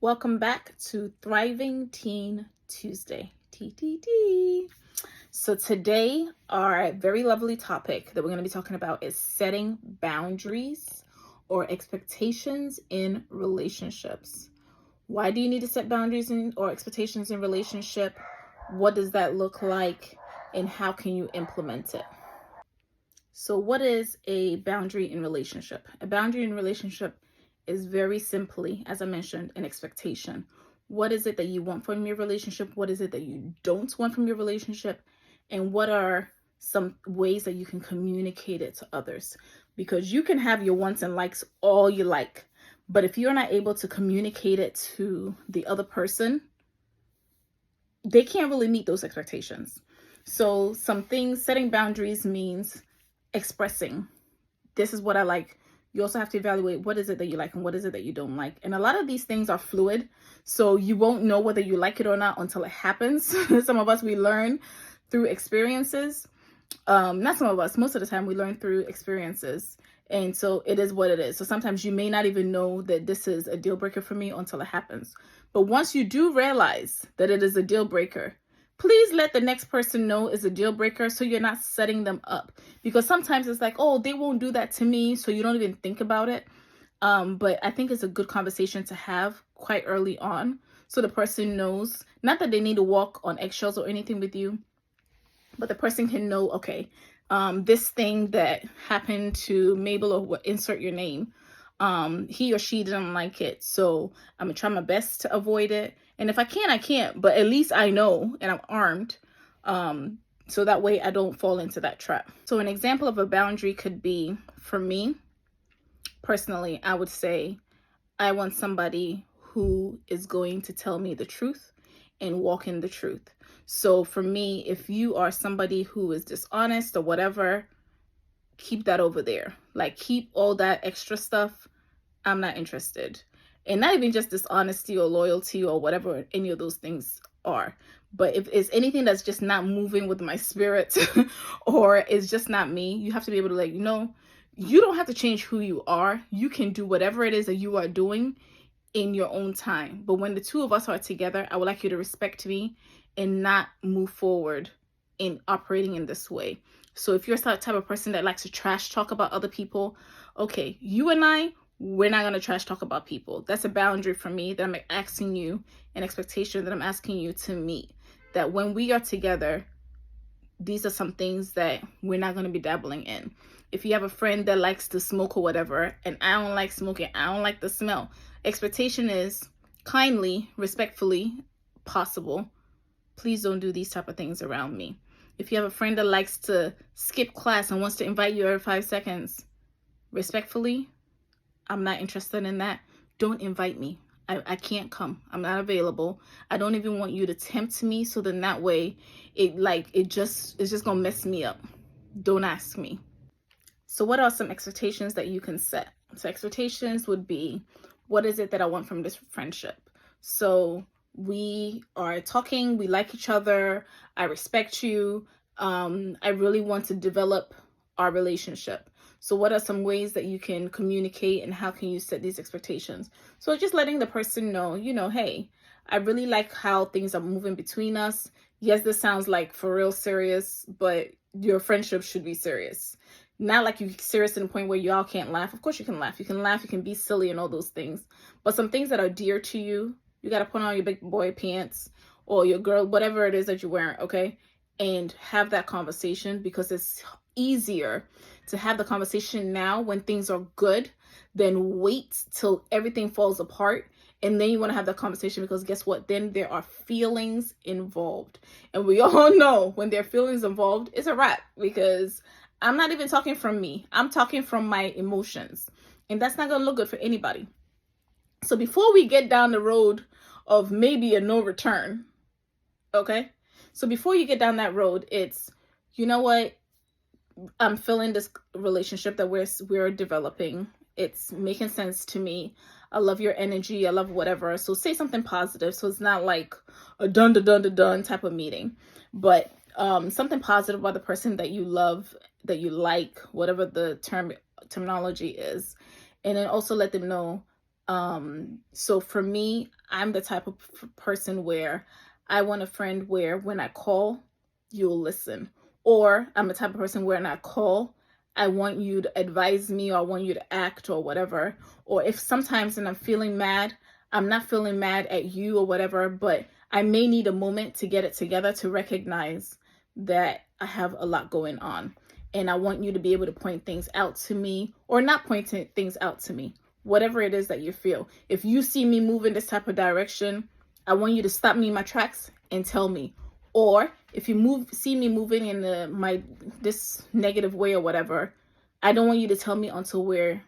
Welcome back to Thriving Teen Tuesday. TTT. So today, our very lovely topic that we're going to be talking about is setting boundaries or expectations in relationships. Why do you need to set boundaries or expectations in relationship? What does that look like? And how can you implement it? So what is a boundary in relationship? A boundary in relationship is very simply, as I mentioned, an expectation. What is it that you want from your relationship? What is it that you don't want from your relationship? And what are some ways that you can communicate it to others? Because you can have your wants and likes all you like, but if you're not able to communicate it to the other person, they can't really meet those expectations. So some things, setting boundaries means expressing, this is what I like. You also have to evaluate what is it that you like and what is it that you don't like. And a lot of these things are fluid, so you won't know whether you like it or not until it happens. Some of us, we learn through experiences. Not some of us, most of the time we learn through experiences. And so it is what it is. So sometimes you may not even know that this is a deal breaker for me until it happens. But once you do realize that it is a deal breaker, please let the next person know it's a deal breaker so you're not setting them up. Because sometimes it's like, oh, they won't do that to me, so you don't even think about it. But I think it's a good conversation to have quite early on so the person knows, not that they need to walk on eggshells or anything with you, but the person can know, okay, this thing that happened to Mabel, or insert your name, he or she didn't like it, so I'm gonna try my best to avoid it. And if I can't, I can't, but at least I know and I'm armed, so that way I don't fall into that trap. So an example of a boundary could be, for me personally, I would say I want somebody who is going to tell me the truth and walk in the truth. So for me, if you are somebody who is dishonest or whatever, keep that over there. Like, keep all that extra stuff. I'm not interested. And not even just dishonesty or loyalty or whatever any of those things are. But if it's anything that's just not moving with my spirit or it's just not me, you have to be able to, like, you don't have to change who you are. You can do whatever it is that you are doing in your own time. But when the two of us are together, I would like you to respect me and not move forward in operating in this way. So if you're the type of person that likes to trash talk about other people, okay, you and I, we're not going to trash talk about people. That's a boundary for me that I'm asking you, an expectation that I'm asking you to meet. That when we are together, these are some things that we're not going to be dabbling in. If you have a friend that likes to smoke or whatever, and I don't like smoking, I don't like the smell, expectation is kindly, respectfully, possible, please don't do these type of things around me. If you have a friend that likes to skip class and wants to invite you every 5 seconds, respectfully, I'm not interested in that. Don't invite me. I can't come. I'm not available. I don't even want you to tempt me, so then that way it's just gonna mess me up. Don't ask me. So what are some expectations that you can set? So expectations would be, what is it that I want from this friendship? So we are talking, we like each other, I respect you, I really want to develop our relationship. So what are some ways that you can communicate and how can you set these expectations? So just letting the person know, hey, I really like how things are moving between us. Yes, this sounds like for real serious, but your friendship should be serious. Not like you're serious to the point where y'all can't laugh. Of course you can laugh. You can laugh, you can be silly and all those things. But some things that are dear to you, you got to put on your big boy pants or your girl, whatever it is that you're wearing, okay? And have that conversation, because it's easier to have the conversation now when things are good than wait till everything falls apart. And then you want to have that conversation, because guess what? Then there are feelings involved. And we all know when there are feelings involved, it's a wrap, because I'm not even talking from me. I'm talking from my emotions. And that's not going to look good for anybody. So before we get down the road of maybe a no return, okay? So before you get down that road, it's, you know what? I'm feeling this relationship that we're developing. It's making sense to me. I love your energy. I love whatever. So say something positive. So it's not like a dun type of meeting, but something positive about the person that you love, that you like, whatever the terminology is. And then also let them know, So for me, I'm the type of person where I want a friend where when I call, you'll listen. Or I'm the type of person where when I call, I want you to advise me, or I want you to act or whatever. Or if sometimes and I'm feeling mad, I'm not feeling mad at you or whatever, but I may need a moment to get it together to recognize that I have a lot going on. And I want you to be able to point things out to me, or not point things out to me, whatever it is that you feel. If you see me move in this type of direction, I want you to stop me in my tracks and tell me. Or if you see me moving in this negative way or whatever, I don't want you to tell me until we're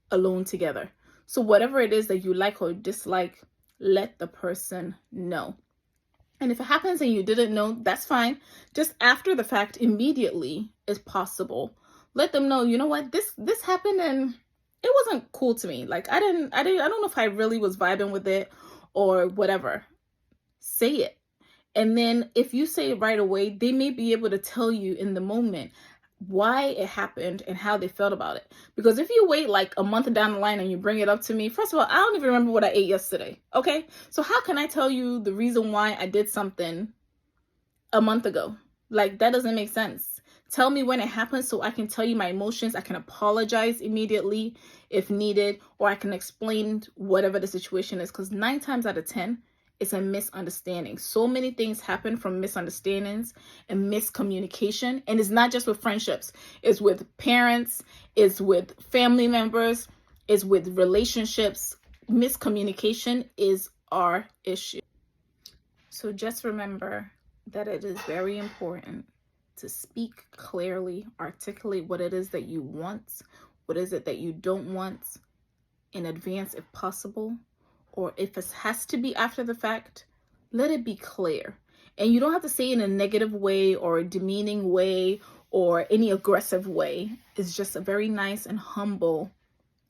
alone together. So whatever it is that you like or dislike, let the person know. And if it happens and you didn't know, that's fine. Just after the fact, immediately is possible. Let them know, you know what, this happened and it wasn't cool to me. Like I don't know if I really was vibing with it or whatever. Say it. And then if you say it right away, they may be able to tell you in the moment why it happened and how they felt about it. Because if you wait like a month down the line and you bring it up to me, first of all, I don't even remember what I ate yesterday. Okay. So how can I tell you the reason why I did something a month ago? Like that doesn't make sense. Tell me when it happened so I can tell you my emotions. I can apologize immediately if needed, or I can explain whatever the situation is. Because 9 times out of 10, it's a misunderstanding. So many things happen from misunderstandings and miscommunication. And it's not just with friendships. It's with parents. It's with family members. It's with relationships. Miscommunication is our issue. So just remember that it is very important to speak clearly, articulate what it is that you want, what is it that you don't want in advance if possible, or if it has to be after the fact, let it be clear. And you don't have to say it in a negative way or a demeaning way or any aggressive way. It's just a very nice and humble,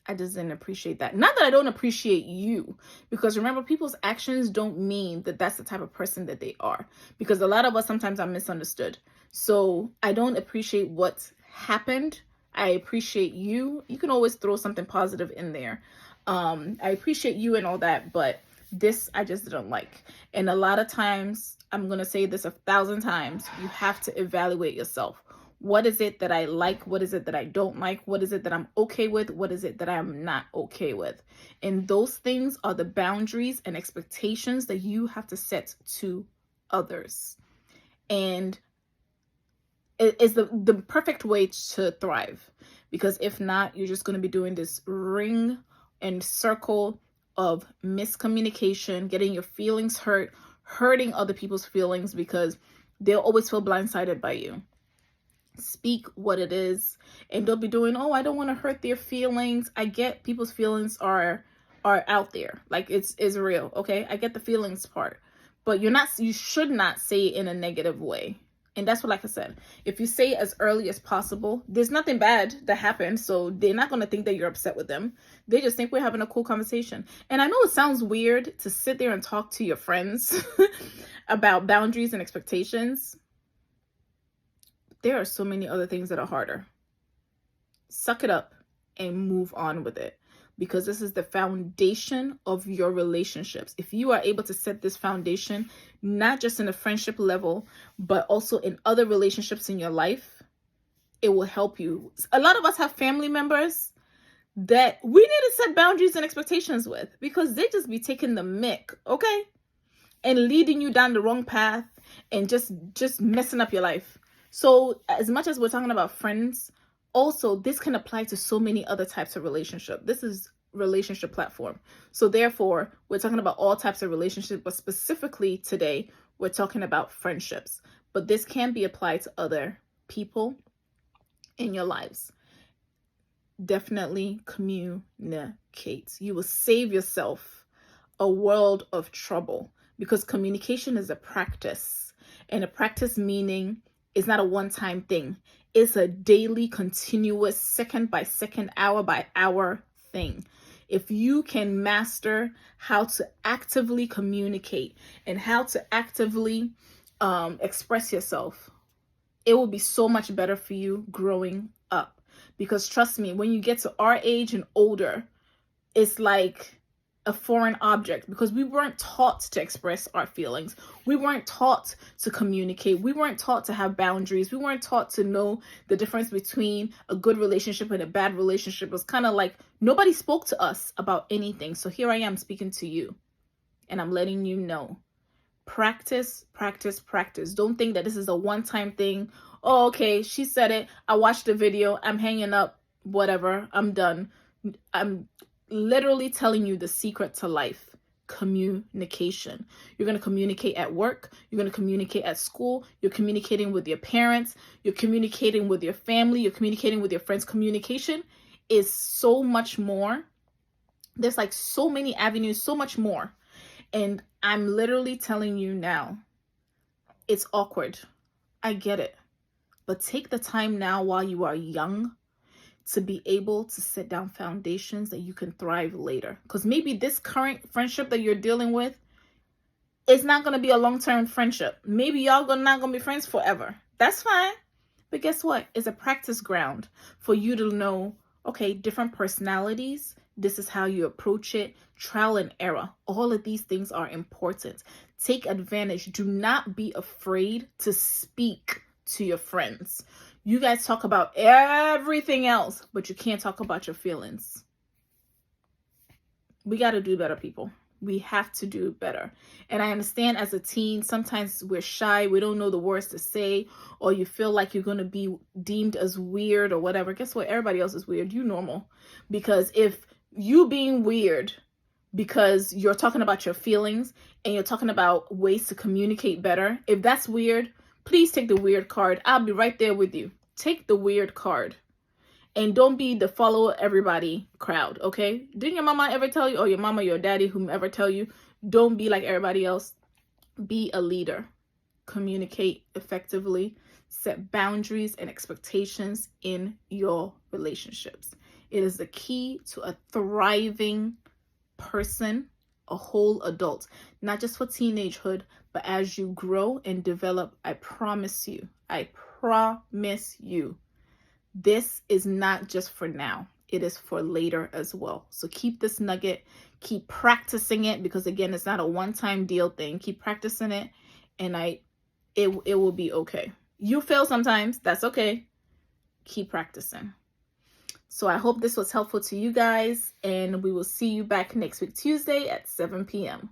I just didn't appreciate that. Not that I don't appreciate you, because remember, people's actions don't mean that that's the type of person that they are, because a lot of us sometimes are misunderstood. So I don't appreciate what happened. I appreciate you. You can always throw something positive in there. I appreciate you and all that, but this I just didn't like. And a lot of times, I'm going to say this 1,000 times, you have to evaluate yourself. What is it that I like? What is it that I don't like? What is it that I'm okay with? What is it that I'm not okay with? And those things are the boundaries and expectations that you have to set to others. And it is the perfect way to thrive. Because if not, you're just going to be doing this ring and circle of miscommunication, getting your feelings hurt, hurting other people's feelings, because they'll always feel blindsided by you. Speak what it is, and don't be doing, oh, I don't want to hurt their feelings. I get people's feelings are out there, like it's real. Okay, I get the feelings part, but you should not say it in a negative way. And that's what, like I said, if you say it as early as possible, there's nothing bad that happened, so they're not going to think that you're upset with them. They just think we're having a cool conversation. And I know it sounds weird to sit there and talk to your friends about boundaries and expectations. There are so many other things that are harder. Suck it up and move on with it, because this is the foundation of your relationships. If you are able to set this foundation, not just in a friendship level, but also in other relationships in your life, it will help you. A lot of us have family members that we need to set boundaries and expectations with, because they just be taking the mick, okay? And leading you down the wrong path and just messing up your life. So as much as we're talking about friends, also this can apply to so many other types of relationship. This is relationship platform. So therefore, we're talking about all types of relationships, but specifically today, we're talking about friendships. But this can be applied to other people in your lives. Definitely communicate. You will save yourself a world of trouble, because communication is a practice, and a practice meaning it's not a one-time thing. It's a daily, continuous, second by second, hour by hour thing. If you can master how to actively communicate and how to actively express yourself, it will be so much better for you growing up. Because trust me, when you get to our age and older, it's like a foreign object because we weren't taught to express our feelings. We weren't taught to communicate. We weren't taught to have boundaries. We weren't taught to know the difference between a good relationship and a bad relationship. It was kind of like nobody spoke to us about anything. So here I am speaking to you, and I'm letting you know. Practice, practice, practice. Don't think that this is a one-time thing. Oh, okay, she said it. I watched the video. I'm hanging up. Whatever. I'm done. I'm literally telling you the secret to life. Communication. You're going to communicate at work. You're going to communicate at school. You're communicating with your parents. You're communicating with your family. You're communicating with your friends. Communication is so much more. There's like so many avenues, so much more. And I'm literally telling you now, it's awkward. I get it. But take the time now while you are young to be able to set down foundations that you can thrive later. Because maybe this current friendship that you're dealing with is not going to be a long-term friendship. Maybe y'all not going to be friends forever. That's fine. But guess what? It's a practice ground for you to know, okay, different personalities. This is how you approach it. Trial and error. All of these things are important. Take advantage. Do not be afraid to speak to your friends. You guys talk about everything else, but you can't talk about your feelings. We got to do better, people. We have to do better. And I understand as a teen, sometimes we're shy. We don't know the words to say, or you feel like you're going to be deemed as weird or whatever. Guess what? Everybody else is weird. You normal. Because if you being weird because you're talking about your feelings and you're talking about ways to communicate better, if that's weird, please take the weird card. I'll be right there with you. Take the weird card. And don't be the follow everybody crowd, okay? Didn't your mama ever tell you, or your mama, your daddy, whomever tell you, don't be like everybody else. Be a leader. Communicate effectively. Set boundaries and expectations in your relationships. It is the key to a thriving person, a whole adult, not just for teenagehood, but as you grow and develop. I promise you, this is not just for now. It is for later as well. So keep this nugget, keep practicing it, because again, it's not a one-time deal thing. Keep practicing it, and it will be okay. You fail sometimes, that's okay. Keep practicing. So I hope this was helpful to you guys, and we will see you back next week, Tuesday at 7 p.m.